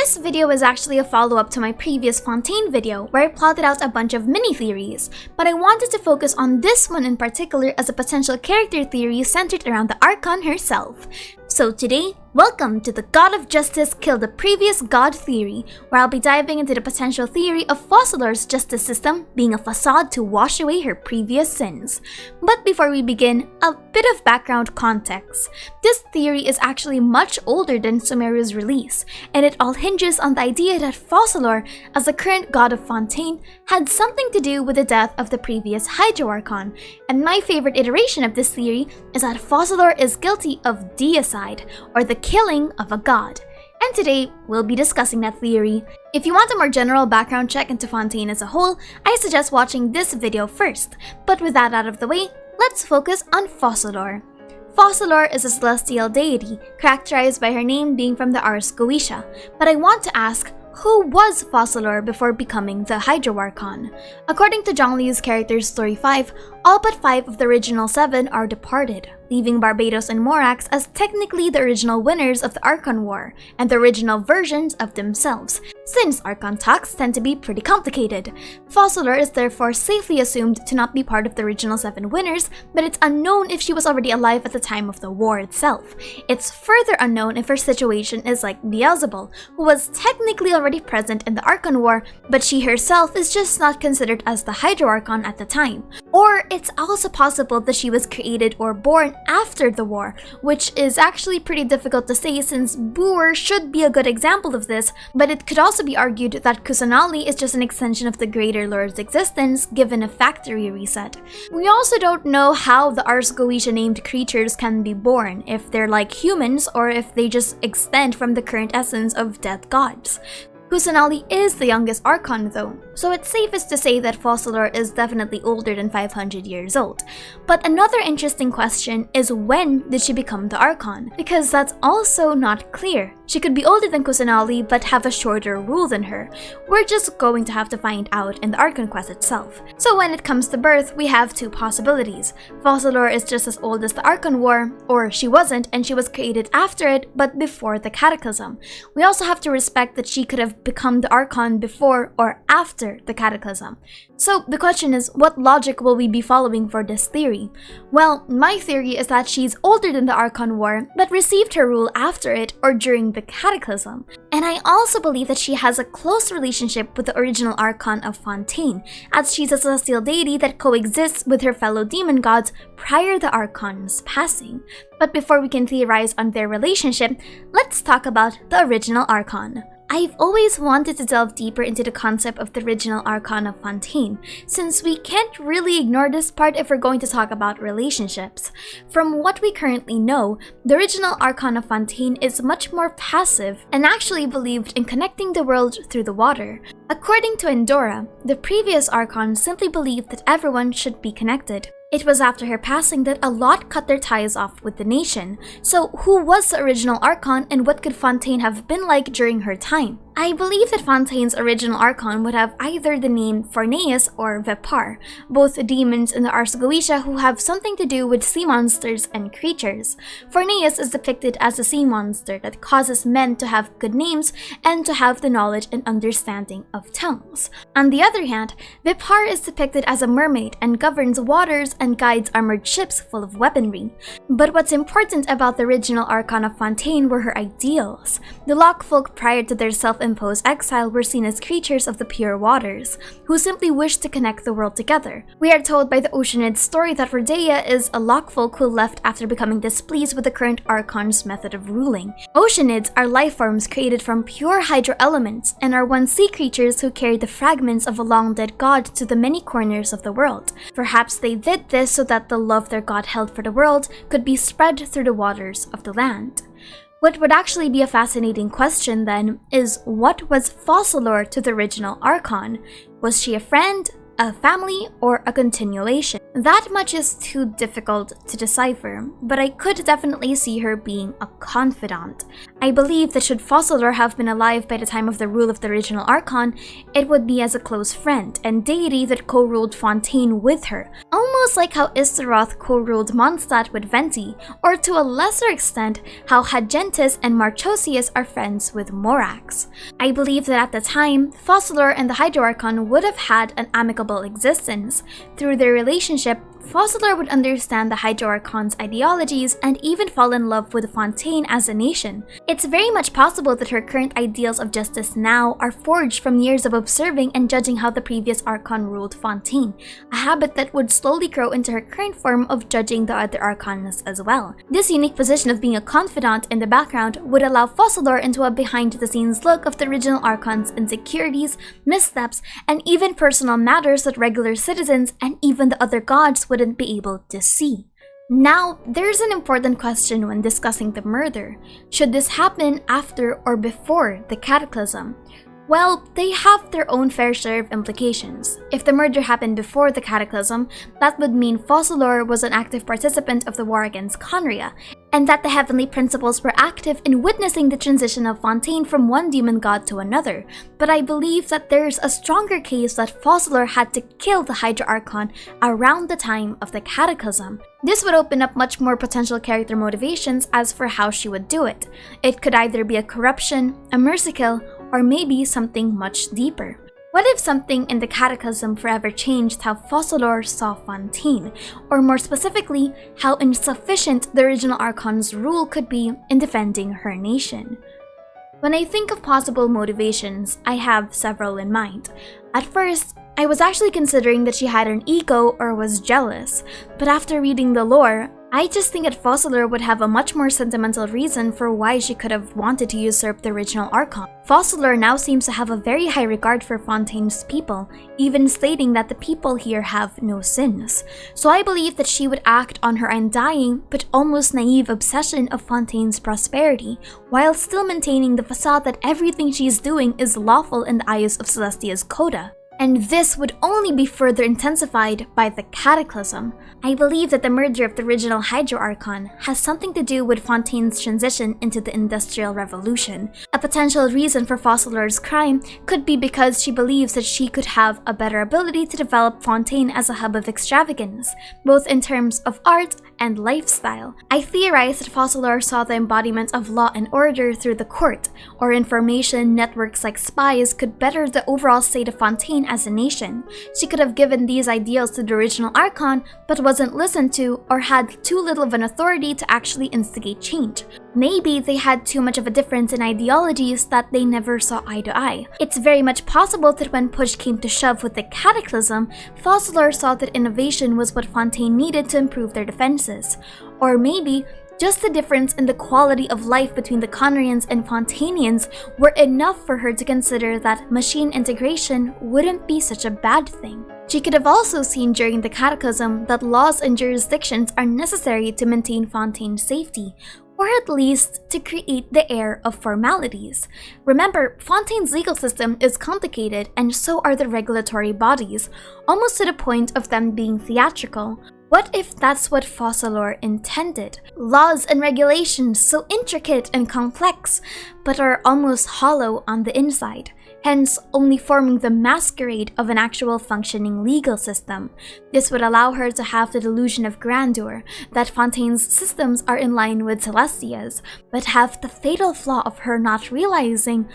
This video is actually a follow-up to my previous Fontaine video where I plotted out a bunch of mini-theories, but I wanted to focus on this one in particular as a potential character theory centered around the Archon herself. So today, welcome to the God of Justice Kill the Previous God theory, where I'll be diving into the potential theory of Focalor's justice system being a facade to wash away her previous sins. But before we begin, a bit of background context. This theory is actually much older than Sumeru's release, and it all hinges on the idea that Focalor, as the current god of Fontaine, had something to do with the death of the previous Hydro Archon, and my favorite iteration of this theory is that Focalor is guilty of deicide, or the killing of a god. And today, we'll be discussing that theory. If you want a more general background check into Fontaine as a whole, I suggest watching this video first. But with that out of the way, let's focus on Focalor. Focalor is a celestial deity, characterized by her name being from the Ars Goetia. But I want to ask, who was Focalor before becoming the Hydro Archon? According to Zhongliu's character's Story 5, all but 5 of the original 7 are departed, leaving Barbatos and Morax as technically the original winners of the Archon War, and the original versions of themselves, since Archon talks tend to be pretty complicated. Focalor is therefore safely assumed to not be part of the original 7 winners, but it's unknown if she was already alive at the time of the war itself. It's further unknown if her situation is like Beelzebul, who was technically already present in the Archon War, but she herself is just not considered as the Hydro Archon at the time. Or it's also possible that she was created or born after the war, which is actually pretty difficult to say since Boer should be a good example of this, but it could also be argued that Kusanali is just an extension of the Greater Lord's existence given a factory reset. We also don't know how the Ars Goetia named creatures can be born, if they're like humans or if they just extend from the current essence of dead gods. Kusanali is the youngest Archon though, so it's safest to say that Focalor is definitely older than 500 years old. But another interesting question is, when did she become the Archon? Because that's also not clear. She could be older than Kusanali but have a shorter rule than her. We're just going to have to find out in the Archon quest itself. So when it comes to birth, we have two possibilities. Focalor is just as old as the Archon War, or she wasn't and she was created after it but before the Cataclysm. We also have to respect that she could have become the Archon before or after the Cataclysm. So the question is, what logic will we be following for this theory? Well, my theory is that she's older than the Archon War, but received her rule after it or during the Cataclysm. And I also believe that she has a close relationship with the original Archon of Fontaine, as she's a celestial deity that coexists with her fellow demon gods prior the Archon's passing. But before we can theorize on their relationship, let's talk about the original Archon. I've always wanted to delve deeper into the concept of the original Archon of Fontaine, since we can't really ignore this part if we're going to talk about relationships. From what we currently know, the original Archon of Fontaine is much more passive and actually believed in connecting the world through the water. According to Endora, the previous Archon simply believed that everyone should be connected. It was after her passing that a lot cut their ties off with the nation. So who was the original Archon and what could Fontaine have been like during her time? I believe that Fontaine's original Archon would have either the name Forneus or Vepar, both demons in the Ars Goetia who have something to do with sea monsters and creatures. Forneus is depicted as a sea monster that causes men to have good names and to have the knowledge and understanding of tongues. On the other hand, Vepar is depicted as a mermaid and governs waters and guides armored ships full of weaponry. But what's important about the original Archon of Fontaine were her ideals. The Lockfolk prior to their self-imposed exile were seen as creatures of the pure waters, who simply wished to connect the world together. We are told by the Oceanid's story that Rhodeia is a Lockfolk who left after becoming displeased with the current Archon's method of ruling. Oceanids are life forms created from pure hydro elements and are once sea creatures who carried the fragments of a long-dead god to the many corners of the world. Perhaps they did this so that the love their god held for the world could be spread through the waters of the land. What would actually be a fascinating question then is, what was Focalor to the original Archon? Was she a friend, a family, or a continuation. That much is too difficult to decipher, but I could definitely see her being a confidant. I believe that should Focalor have been alive by the time of the rule of the original Archon, it would be as a close friend and deity that co-ruled Fontaine with her, almost like how Istaroth co-ruled Mondstadt with Venti, or to a lesser extent, how Hadgentis and Marchosius are friends with Morax. I believe that at the time, Focalor and the Hydro Archon would have had an amicable existence. Through their relationship, Focalor would understand the Hydro Archon's ideologies and even fall in love with Fontaine as a nation. It's very much possible that her current ideals of justice now are forged from years of observing and judging how the previous Archon ruled Fontaine, a habit that would slowly grow into her current form of judging the other Archons as well. This unique position of being a confidant in the background would allow Focalor into a behind-the-scenes look of the original Archon's insecurities, missteps, and even personal matters that regular citizens and even the other gods wouldn't be able to see. Now, there's an important question when discussing the murder. Should this happen after or before the Cataclysm? Well, they have their own fair share of implications. If the murder happened before the Cataclysm, that would mean Focalor was an active participant of the war against Conria, and that the Heavenly Principles were active in witnessing the transition of Fontaine from one demon god to another. But I believe that there's a stronger case that Focalor had to kill the Hydra Archon around the time of the Cataclysm. This would open up much more potential character motivations as for how she would do it. It could either be a corruption, a mercy kill, or maybe something much deeper. What if something in the Cataclysm forever changed how Focalor saw Fontaine, or more specifically, how insufficient the original Archon's rule could be in defending her nation? When I think of possible motivations, I have several in mind. At first, I was actually considering that she had an ego or was jealous, but after reading the lore, I just think that Focalor would have a much more sentimental reason for why she could have wanted to usurp the original Archon. Focalor now seems to have a very high regard for Fontaine's people, even stating that the people here have no sins. So I believe that she would act on her undying but almost naive obsession of Fontaine's prosperity, while still maintaining the facade that everything she's doing is lawful in the eyes of Celestia's coda. And this would only be further intensified by the Cataclysm. I believe that the murder of the original Hydro Archon has something to do with Fontaine's transition into the Industrial Revolution. A potential reason for Focalor's crime could be because she believes that she could have a better ability to develop Fontaine as a hub of extravagance, both in terms of art and lifestyle. I theorize that Focalor saw the embodiment of law and order through the court, or information networks like spies could better the overall state of Fontaine as a nation. She could have given these ideals to the original Archon, but wasn't listened to or had too little of an authority to actually instigate change. Maybe they had too much of a difference in ideologies that they never saw eye to eye. It's very much possible that when push came to shove with the Cataclysm, Focalor saw that innovation was what Fontaine needed to improve their defenses. Or maybe just the difference in the quality of life between the Conrians and Fontainians were enough for her to consider that machine integration wouldn't be such a bad thing. She could have also seen during the Cataclysm that laws and jurisdictions are necessary to maintain Fontaine's safety, or at least to create the air of formalities. Remember, Fontaine's legal system is complicated, and so are the regulatory bodies, almost to the point of them being theatrical. What if that's what Focalor intended? Laws and regulations so intricate and complex, but are almost hollow on the inside, hence only forming the masquerade of an actual functioning legal system. This would allow her to have the delusion of grandeur, that Fontaine's systems are in line with Celestia's, but have the fatal flaw of her not realizing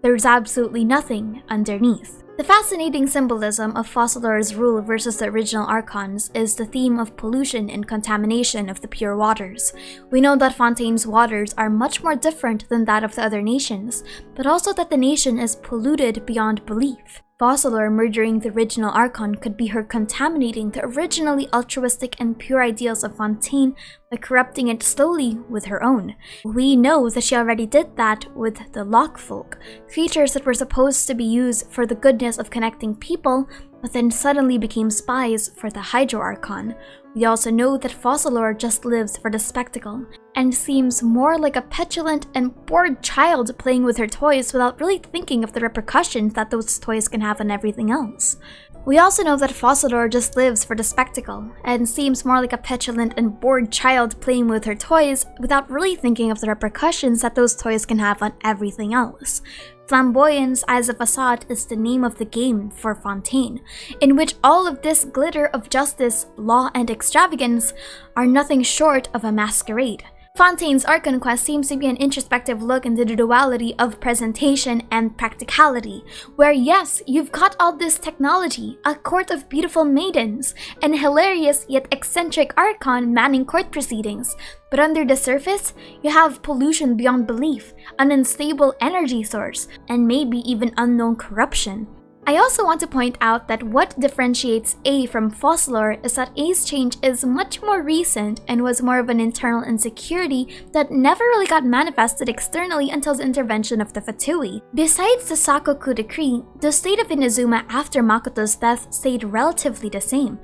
there's absolutely nothing underneath. The fascinating symbolism of Focalor's rule versus the original Archons is the theme of pollution and contamination of the pure waters. We know that Fontaine's waters are much more different than that of the other nations, but also that the nation is polluted beyond belief. Focalor murdering the original Archon could be her contaminating the originally altruistic and pure ideals of Fontaine by corrupting it slowly with her own. We know that she already did that with the Lockfolk, creatures that were supposed to be used for the goodness of connecting people, but then suddenly became spies for the Hydro Archon. We also know that Focalor just lives for the spectacle, and seems more like a petulant and bored child playing with her toys without really thinking of the repercussions that those toys can have on everything else. We also know that Focalor just lives for the spectacle, and seems more like a petulant and bored child playing with her toys without really thinking of the repercussions that those toys can have on everything else. Flamboyance as a facade is the name of the game for Fontaine, in which all of this glitter of justice, law, and extravagance are nothing short of a masquerade. Fontaine's Archon quest seems to be an introspective look into the duality of presentation and practicality, where yes, you've got all this technology, a court of beautiful maidens, and hilarious yet eccentric Archon manning court proceedings, but under the surface, you have pollution beyond belief, an unstable energy source, and maybe even unknown corruption. I also want to point out that what differentiates A from Focalor is that A's change is much more recent and was more of an internal insecurity that never really got manifested externally until the intervention of the Fatui. Besides the Sakoku decree, the state of Inazuma after Makoto's death stayed relatively the same.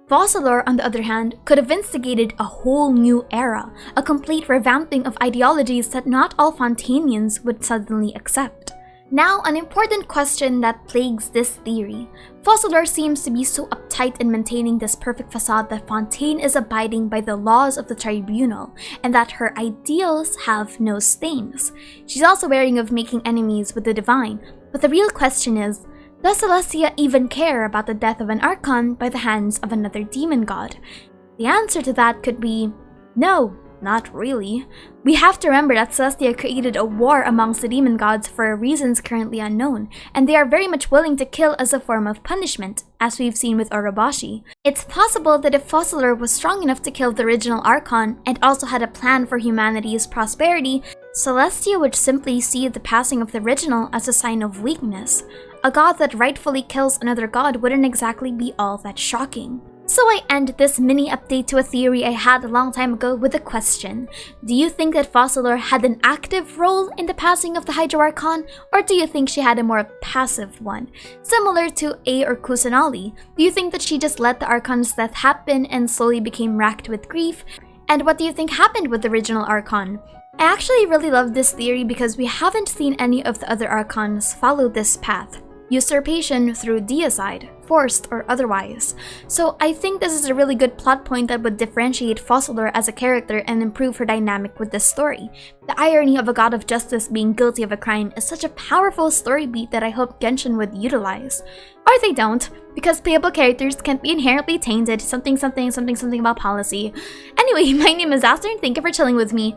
Focalor, on the other hand, could have instigated a whole new era, a complete revamping of ideologies that not all Fontainians would suddenly accept. Now, an important question that plagues this theory. Focalor seems to be so uptight in maintaining this perfect facade that Fontaine is abiding by the laws of the tribunal, and that her ideals have no stains. She's also wary of making enemies with the divine, but the real question is, does Celestia even care about the death of an Archon by the hands of another demon god? The answer to that could be no. Not really. We have to remember that Celestia created a war amongst the demon gods for reasons currently unknown, and they are very much willing to kill as a form of punishment, as we've seen with Orobashi. It's possible that if Focalor was strong enough to kill the original Archon, and also had a plan for humanity's prosperity, Celestia would simply see the passing of the original as a sign of weakness. A god that rightfully kills another god wouldn't exactly be all that shocking. So I end this mini update to a theory I had a long time ago with a question. Do you think that Focalor had an active role in the passing of the Hydro Archon, or do you think she had a more passive one? Similar to A or Kusanali, do you think that she just let the Archon's death happen and slowly became racked with grief? And what do you think happened with the original Archon? I actually really love this theory because we haven't seen any of the other Archons follow this path. Usurpation through deicide, forced or otherwise. So I think this is a really good plot point that would differentiate Focalor as a character and improve her dynamic with this story. The irony of a god of justice being guilty of a crime is such a powerful story beat that I hope Genshin would utilize. Or they don't, because playable characters can't be inherently tainted something about policy. Anyway, my name is Aster and thank you for chilling with me.